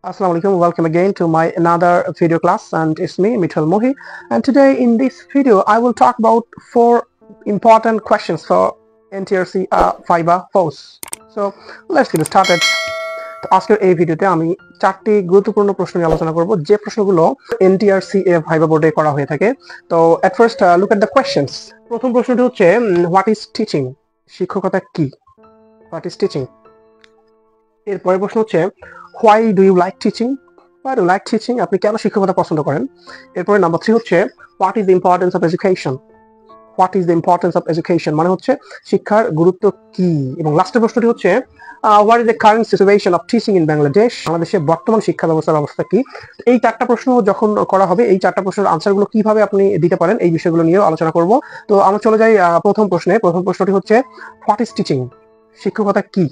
Assalamu alaikum, welcome again to my another video class, and it's me Mithal Mohi, and today in this video I will talk about 4 important questions for NTRC FIBA posts. So let's get started. তো আজকের এই ভিডিওতে আমি 4টি গুরুত্বপূর্ণ প্রশ্ন নিয়ে আলোচনা করব যে প্রশ্নগুলো NTRC FIBA বোর্ডে করা হয়ে থাকে। তো at first look at the questions. প্রথম প্রশ্নটি হচ্ছে what is teaching? শিক্ষকতা কি? What is teaching? এর পরের প্রশ্ন হচ্ছে why do you like teaching? Why do you like teaching? আপনি কেন শিক্ষকতা পছন্দ করেন? এরপরে নাম্বার 3 হচ্ছে what is the importance of education? What is the importance of education? মানে হচ্ছে শিক্ষার গুরুত্ব কি? এবং লাস্টের প্রশ্নটি হচ্ছে what is the current situation of teaching in Bangladesh? বাংলাদেশে বর্তমান শিক্ষা ব্যবস্থার অবস্থা কি? এই 4টা প্রশ্ন যখন করা হবে এই 4টা প্রশ্নের আনসারগুলো কিভাবে আপনি দিতে পারেন এই বিষয়গুলো নিয়ে আলোচনা করব। তো আমরা চলে যাই প্রথম প্রশ্নে। প্রথম প্রশ্নটি হচ্ছে what is teaching? শিক্ষকতা কি?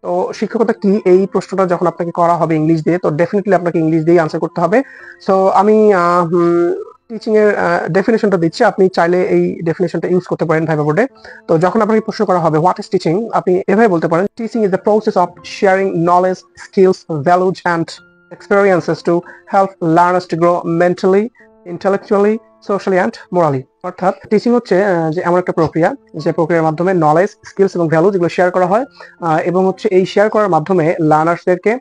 তো শিক্ষকতা কি এই প্রশ্নটা যখন আপনাকে করা হবে ইংলিশ দিয়ে, তো ডেফিনেটলি আপনাকে ইংলিশ দিয়ে আনসার করতে হবে। সো আমি টিচিং এর ডেফিনেশনটা দিচ্ছি, আপনি চাইলে এই ডেফিনেশনটা ইউজ করতে পারেন ভাইবা বোর্ডে। তো যখন আপনাকে প্রশ্ন করা হবে হোয়াট ইজ টিচিং, আপনি এভাবে বলতে পারেন teaching is the process of sharing knowledge, skills, values and experiences to help learners to grow mentally, intellectually, socially and morally. অর্থাৎ টিচিং হচ্ছে যে এমন একটা প্রক্রিয়া যে প্রক্রিয়ার মাধ্যমে নলেজ, স্কিলস এবং ভ্যালু যেগুলো শেয়ার করা হয় এবং হচ্ছে এই শেয়ার করার মাধ্যমে লার্নার্সদেরকে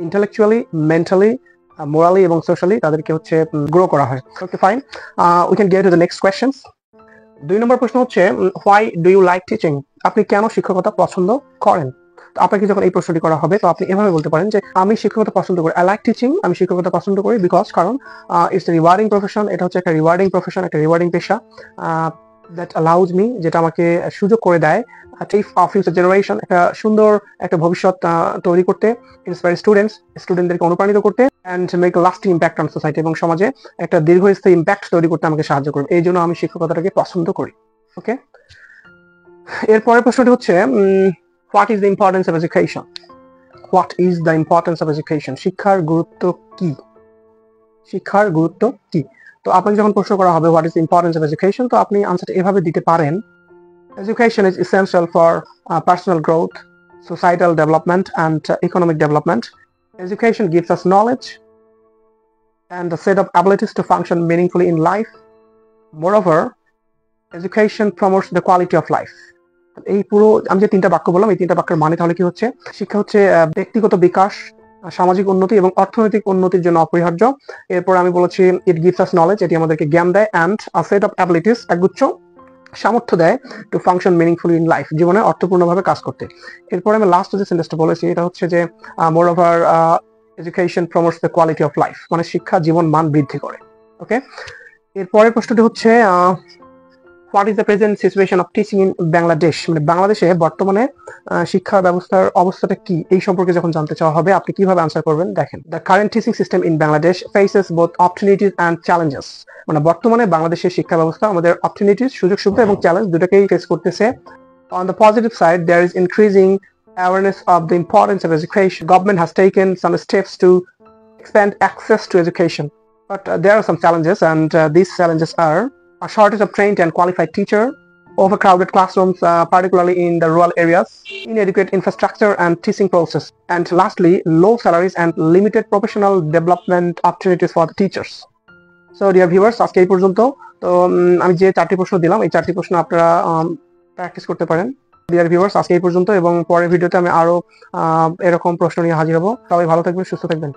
ইন্টেলেকচুয়ালি, মেন্টালি, মোরালি এবং সোশ্যালি তাদেরকে হচ্ছে গ্রো করা হয়। Okay fine, we can get to the next questions. 2 নম্বর প্রশ্ন হচ্ছে why do you like teaching? আপনি কেন শিক্ষকতা পছন্দ করেন? তো আপনাকে যখন এই প্রশ্নটি করা হবে তো আপনি এভাবে বলতে পারেন যে আমি শিক্ষকতা পছন্দ করি, আই লাইক টিচিং, আমি শিক্ষকতা পছন্দ করি বিকজ কারণ ইটস এ রিওয়ার্ডিং প্রফেশন, এটা হচ্ছে একটা রিওয়ার্ডিং প্রফেশন, একটা রিওয়ার্ডিং পেশা দ্যাট অ্যালাউজ মি, যেটা আমাকে সুযোগ করে দেয় ফিউচার জেনারেশন, একটা সুন্দর একটা ভবিষ্যৎ তৈরি করতে, ইন্সপায়ার স্টুডেন্টদেরকে অনুপ্রাণিত করতে, and make lasting impact on society, এবং সমাজে একটা দীর্ঘস্থায়ী ইম্প্যাক্ট তৈরি করতে আমাকে সাহায্য করবে। এই জন্য আমি শিক্ষকতাটাকে পছন্দ করি। ওকে, এরপরের প্রশ্নটি হচ্ছে what is the importance of education? What is the importance of education? শিক্ষার গুরুত্ব কি? শিক্ষার গুরুত্ব কি? তো আপনাকে যখন প্রশ্ন করা হবে what is the importance of education, তো আপনি আনসারটা এভাবে দিতে পারেন education is essential for personal growth, societal development and economic development. Education gives us knowledge and a set of abilities to function meaningfully in life. Moreover, education promotes the quality of life. এই পুরো আমি যে 3টা বাক্য বললাম এই 3টা বাক্যের মানে তাহলে কি হচ্ছে, শিক্ষা হচ্ছে ব্যক্তিগত বিকাশ, সামাজিক উন্নতি এবং অর্থনৈতিক উন্নতির জন্য অপরিহার্য। এরপর আমি বলেছি ইট গিভস আস নলেজ, এটি আমাদেরকে জ্ঞান দেয়, and a set of abilities, একগুচ্ছ সামর্থ্য দেয়, to function meaningfully in life, জীবনে অর্থপূর্ণভাবে কাজ করতে। এরপর আমি লাস্ট যে সেন্টেন্সটা বলেছি এটা হচ্ছে যে মোর over education promotes the quality of life, মানে শিক্ষা জীবন মান বৃদ্ধি করে। ওকে, এরপরের প্রশ্নটি হচ্ছে what is the present situation of teaching in Bangladesh? মানে বাংলাদেশে বর্তমানে শিক্ষা ব্যবস্থার অবস্থাটা কি এই সম্পর্কে যখন জানতে চাওয়া হবে আপনি কিভাবে আনসার করবেন দেখেন। The current teaching system in Bangladesh faces both opportunities and challenges. মানে বর্তমানে বাংলাদেশের শিক্ষা ব্যবস্থা আমাদের অপরচুনিটিস, সুযোগ সুবিধা এবং চ্যালেঞ্জ দুটোকেই ফেস করতেছে। On the positive side, there is increasing awareness of the importance of education. Government has taken some steps to expand access to education, but there are some challenges, and these challenges are a shortage of trained and qualified teachers, overcrowded classrooms, particularly in the rural areas, inadequate infrastructure and teaching process, and lastly, low salaries and limited professional development opportunities for the teachers. So dear viewers, আজকে এই পর্যন্ত। তো আমি যে 4টি প্রশ্ন দিলাম এই 4টি প্রশ্ন আপনারা প্র্যাকটিস করতে পারেন। ডিয়ার ভিউয়ার্স, আজকে এই পর্যন্ত এবং পরের ভিডিওতে আমি আরো এরকম প্রশ্ন নিয়ে হাজির হব। সবাই ভালো থাকবেন, সুস্থ থাকবেন।